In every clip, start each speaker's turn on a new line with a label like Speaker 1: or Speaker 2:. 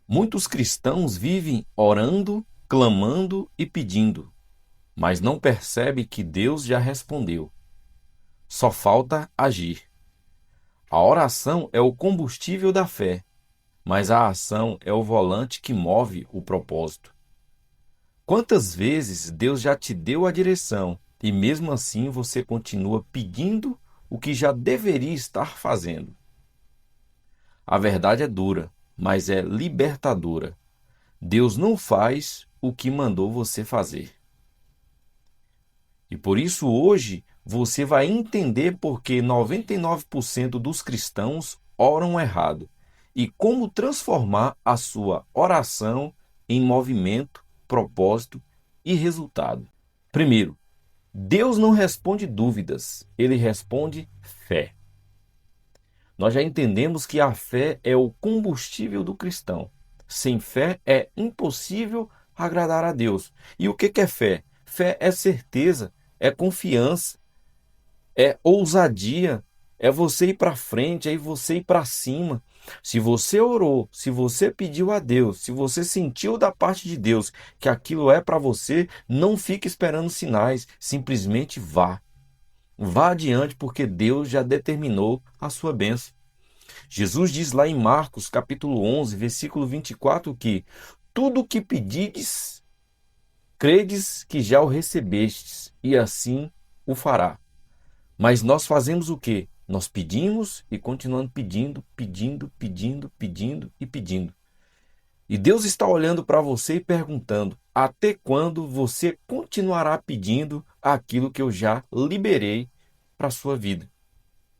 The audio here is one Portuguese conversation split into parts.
Speaker 1: Muitos cristãos vivem orando, clamando e pedindo, mas não percebem que Deus já respondeu. Só falta agir. A oração é o combustível da fé, mas a ação é o volante que move o propósito. Quantas vezes Deus já te deu a direção e mesmo assim você continua pedindo o que já deveria estar fazendo? A verdade é dura, mas é libertadora. Deus não faz o que mandou você fazer. E por isso hoje você vai entender por que 99% dos cristãos oram errado e como transformar a sua oração em movimento, propósito e resultado. Primeiro, Deus não responde dúvidas, ele responde fé. Nós já entendemos que a fé é o combustível do cristão. Sem fé é impossível agradar a Deus. E o que é fé? Fé é certeza, é confiança, é ousadia, é você ir para frente, é você ir para cima. Se você orou, se você pediu a Deus, se você sentiu da parte de Deus que aquilo é para você, não fique esperando sinais, simplesmente vá. Vá adiante porque Deus já determinou a sua bênção. Jesus diz lá em Marcos, capítulo 11, versículo 24, que tudo o que pedides, credes que já o recebestes, e assim o fará. Mas nós fazemos o quê? Nós pedimos e continuamos pedindo, pedindo, pedindo, pedindo e pedindo. E Deus está olhando para você e perguntando: até quando você continuará pedindo aquilo que eu já liberei para a sua vida?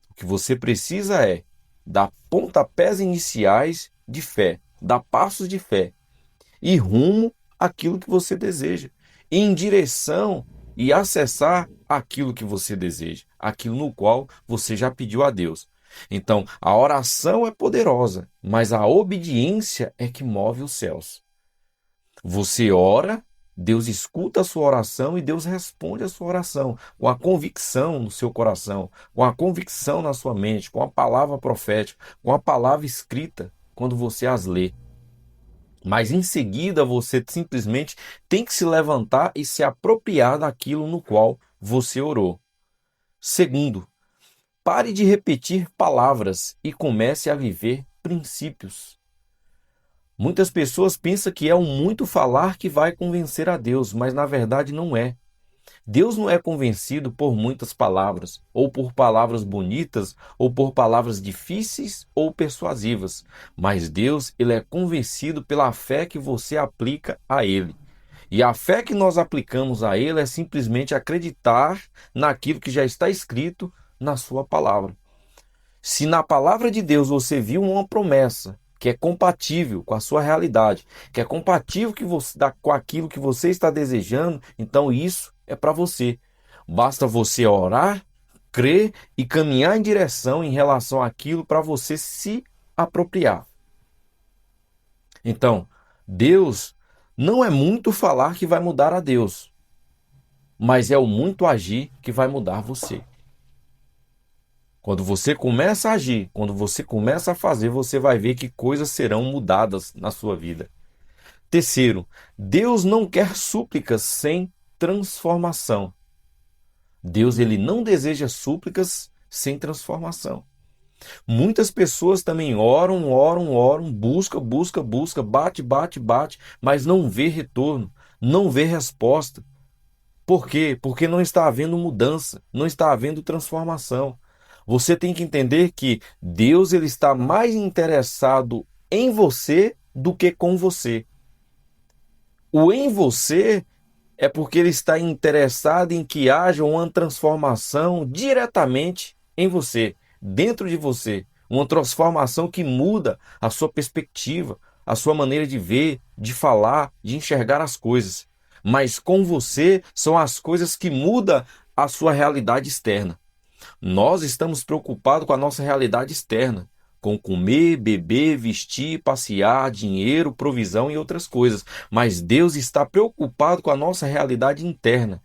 Speaker 1: O que você precisa é dar pontapés iniciais de fé, dar passos de fé e rumo àquilo que você deseja, em direção e acessar aquilo que você deseja, aquilo no qual você já pediu a Deus. Então, a oração é poderosa, mas a obediência é que move os céus. Você ora, Deus escuta a sua oração e Deus responde a sua oração com a convicção no seu coração, com a convicção na sua mente, com a palavra profética, com a palavra escrita quando você as lê. Mas em seguida você simplesmente tem que se levantar e se apropriar daquilo no qual você orou. Segundo, pare de repetir palavras e comece a viver princípios. Muitas pessoas pensam que é o muito falar que vai convencer a Deus, mas na verdade não é. Deus não é convencido por muitas palavras, ou por palavras bonitas, ou por palavras difíceis ou persuasivas, mas Deus, ele é convencido pela fé que você aplica a ele. E a fé que nós aplicamos a ele é simplesmente acreditar naquilo que já está escrito na sua palavra. Se na palavra de Deus você viu uma promessa que é compatível com a sua realidade, que é compatível com aquilo que você está desejando, então isso é para você. Basta você orar, crer e caminhar em direção em relação àquilo para você se apropriar. Então, Deus não é muito falar que vai mudar a Deus, mas é o muito agir que vai mudar você. Quando você começa a agir, quando você começa a fazer, você vai ver que coisas serão mudadas na sua vida. Terceiro, Deus não quer súplicas sem transformação. Deus, ele não deseja súplicas sem transformação. Muitas pessoas também oram, busca, bate, mas não vê retorno, não vê resposta. Por quê? Porque não está havendo mudança, não está havendo transformação. Você tem que entender que Deus, ele está mais interessado em você do que com você. O em você é porque ele está interessado em que haja uma transformação diretamente em você, dentro de você. Uma transformação que muda a sua perspectiva, a sua maneira de ver, de falar, de enxergar as coisas. Mas com você são as coisas que mudam a sua realidade externa. Nós estamos preocupados com a nossa realidade externa, com comer, beber, vestir, passear, dinheiro, provisão e outras coisas. Mas Deus está preocupado com a nossa realidade interna,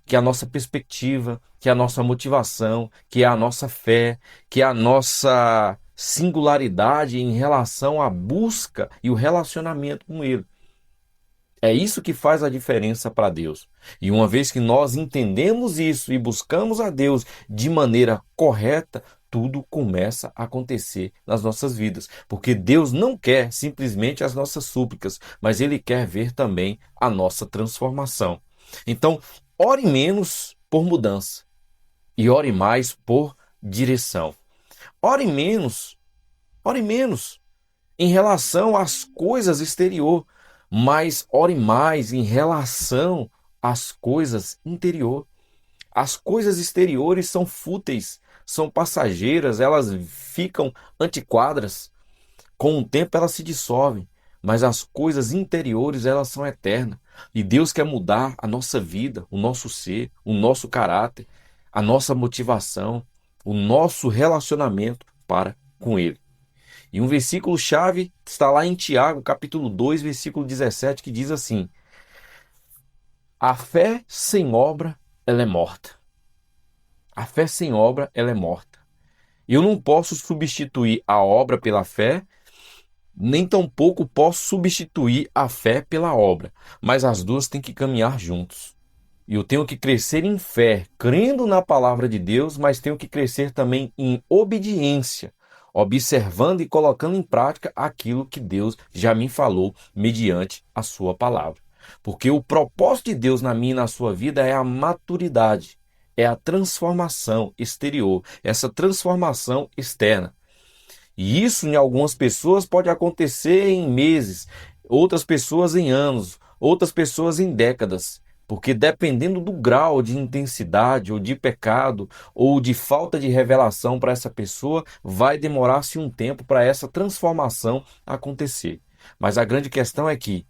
Speaker 1: que é a nossa perspectiva, que é a nossa motivação, que é a nossa fé, que é a nossa singularidade em relação à busca e o relacionamento com Ele. É isso que faz a diferença para Deus. E uma vez que nós entendemos isso e buscamos a Deus de maneira correta, tudo começa a acontecer nas nossas vidas. Porque Deus não quer simplesmente as nossas súplicas, mas Ele quer ver também a nossa transformação. Então, ore menos por mudança e ore mais por direção. Ore menos em relação às coisas exterior, mas ore mais em relação às coisas interior. As coisas exteriores são fúteis, são passageiras, elas ficam antiquadas. Com o tempo elas se dissolvem, mas as coisas interiores elas são eternas. E Deus quer mudar a nossa vida, o nosso ser, o nosso caráter, a nossa motivação, o nosso relacionamento para com Ele. E um versículo-chave está lá em Tiago, capítulo 2, versículo 17, que diz assim: a fé sem obra, ela é morta. A fé sem obra, ela é morta. Eu não posso substituir a obra pela fé, nem tampouco posso substituir a fé pela obra, mas as duas têm que caminhar juntos. E eu tenho que crescer em fé, crendo na palavra de Deus, mas tenho que crescer também em obediência, observando e colocando em prática aquilo que Deus já me falou mediante a sua palavra. Porque o propósito de Deus na minha e na sua vida é a maturidade, é a transformação exterior, essa transformação externa. E isso em algumas pessoas pode acontecer em meses, outras pessoas em anos, outras pessoas em décadas. Porque dependendo do grau de intensidade ou de pecado ou de falta de revelação para essa pessoa, vai demorar-se um tempo para essa transformação acontecer. Mas a grande questão é que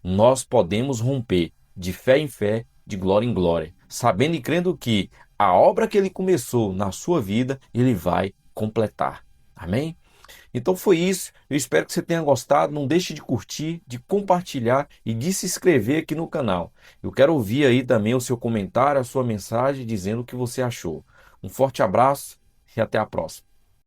Speaker 1: nós podemos romper de fé em fé, de glória em glória, sabendo e crendo que a obra que ele começou na sua vida, ele vai completar. Amém? Então foi isso. Eu espero que você tenha gostado. Não deixe de curtir, de compartilhar e de se inscrever aqui no canal. Eu quero ouvir aí também o seu comentário, a sua mensagem, dizendo o que você achou. Um forte abraço e até a próxima.